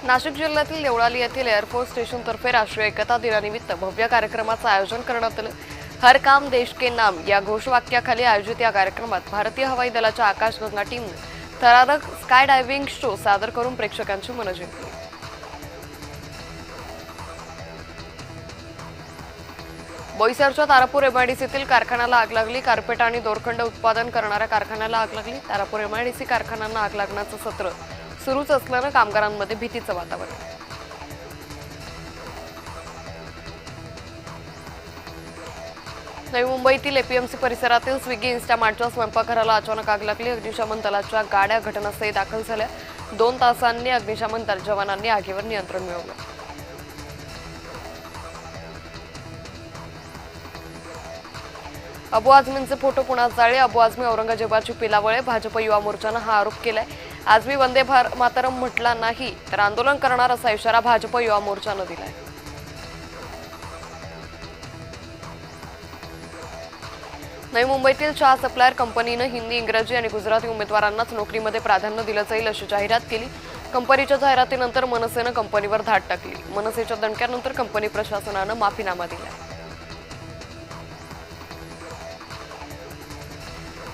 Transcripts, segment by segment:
नाशिक जिल्ह्यातील देवळाली येथील एअरफोर्स स्टेशनतर्फे राष्ट्रीय एकता दिनानिमित्त भव्य कार्यक्रमाचं आयोजन करण्यात आलं। हर काम देश के नाम या घोषवाक्याखाली आयोजित या कार्यक्रमात भारतीय हवाई दलाच्या आकाशगंगा टीमने थरारक स्काय डायव्हिंग शो सादर करून प्रेक्षकांची मनं जिंकली। बोईसरच्या तारापूर एमआयडीसीतील कारखान्याला आग लागली। कार्पेट आणि दोरखंड उत्पादन करणाऱ्या कारखान्याला आग लागली। तारापूर एमआयडीसी कारखान्यांना आग लागण्याचं सत्र सुरूच असल्यानं कामगारांमध्ये भीतीचं वातावरण। नवी मुंबईतील एपीएमसी परिसरातील स्विगी इन्स्टामार्टच्या स्वयंपाकघराला अचानक आग लागली। अग्निशमन दलाच्या गाड्या घटनास्थळी दाखल झाल्या। 2 तासांनी अग्निशमन जवानांनी आगीवर नियंत्रण मिळवलं। अबू आझमींचे फोटो पुण्यात जाळे। अबू आझमी औरंगजेबाची पिलावळे। भाजप युवा मोर्चानं हा आरोप केलाय। आझमी वंदे मातरम म्हटला नाही तर आंदोलन करणार असा इशारा भाजप युवा मोर्चानं दिलाय। नवी मुंबईतील चहा सप्लायर कंपनीनं हिंदी, इंग्रजी आणि गुजराती उमेदवारांनाच नोकरीमध्ये प्राधान्य दिलं जाईल अशी जाहिरात केली। कंपनीच्या जाहिरातीनंतर मनसेनं कंपनीवर धाड टाकली। मनसेच्या दणक्यानंतर कंपनी प्रशासनानं माफीनामा दिलाय।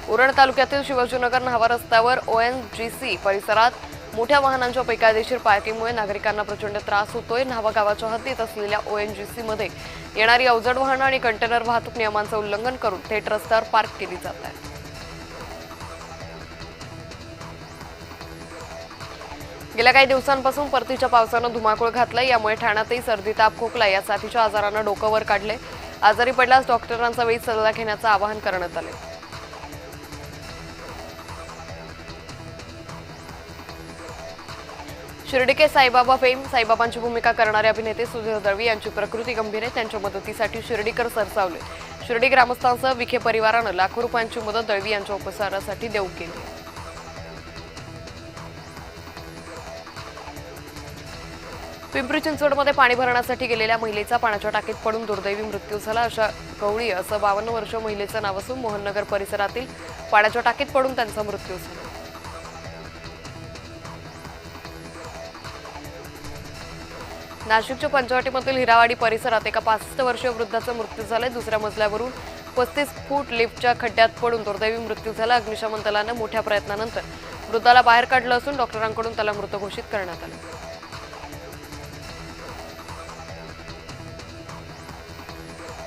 उरण तालुक्यातील शिवाजीनगर न्हावा रस्त्यावर ओएनजीसी परिसरात मोठ्या वाहनांच्या बेकायदेशीर पार्किंगमुळे नागरिकांना प्रचंड त्रास होतोय। न्हावा गावाच्या हद्दीत असलेल्या ओएनजीसी मध्ये येणारी अवजड वाहनं आणि कंटेनर वाहतूक नियमांचं उल्लंघन करून थेट रस्त्यावर पार्क केली जात आहे। गेल्या काही दिवसांपासून परतीच्या पावसानं धुमाकूळ घातलाय। यामुळे ठाण्यातही सर्दी, ताप, खोकला या साथीच्या आजारांना डोकं वर काढले। आजारी पडल्यास डॉक्टरांचा वेळीच सल्ला घेण्याचं आवाहन करण्यात आले। शिर्डी के साईबाबा फेम साईबाबांची भूमिका करणारे अभिनेते सुधीर दळवी यांची प्रकृती गंभीर आहे। त्यांच्या मदतीसाठी शिर्डीकर सरसावले। शिर्डी ग्रामस्थांसह विखे परिवारानं लाखो रुपयांची मदत दळवी यांच्या उपचारासाठी देऊ केली। पिंपरी चिंचवडमध्ये पाणी भरण्यासाठी गेलेल्या महिलेचा पाण्याच्या टाकीत पडून दुर्दैवी मृत्यू झाला। अशा गवळी असं 52 वर्षीय महिलेचं नाव असून मोहननगर परिसरातील पाण्याच्या टाकीत पडून त्यांचा मृत्यू झाला। नाशिकच्या पंचवटीमधील हिरावाडी परिसरात एका 65 वर्षीय वृद्धाचा मृत्यू झालाय। दुसऱ्या मजल्यावरून 35 फूट लिफ्टच्या खड्ड्यात पडून दुर्दैवी मृत्यू झाला। अग्निशमन दलाने मोठ्या प्रयत्नानंतर वृद्धाला बाहेर काढलं असून डॉक्टरांकडून त्याला मृत घोषित करण्यात आलं।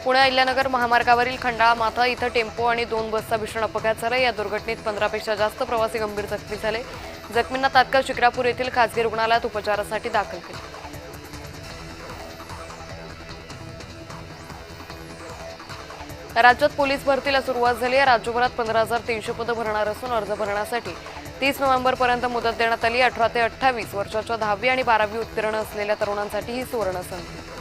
पुणे अहिल्यानगर महामार्गावरील खंडाळा माथा इथं टेम्पो आणि 2 बसचा भीषण अपघात झाला। या दुर्घटनेत 15 पेक्षा जास्त प्रवासी गंभीर जखमी झाले। जखमींना तात्काळ शिक्रापूर येथील खासगी रुग्णालयात उपचारासाठी दाखल केले। राज्यात पोलीस भरतीला सुरुवात झाली आहे। राज्यभरात 15,300 पदं भरणार असून अर्ज भरण्यासाठी 30 नोव्हेंबरपर्यंत मुदत देण्यात आली। 18 ते 28 वर्षाच्या 10वी आणि 12वी उत्तीर्ण असलेल्या तरुणांसाठी ही सुवर्ण संधी।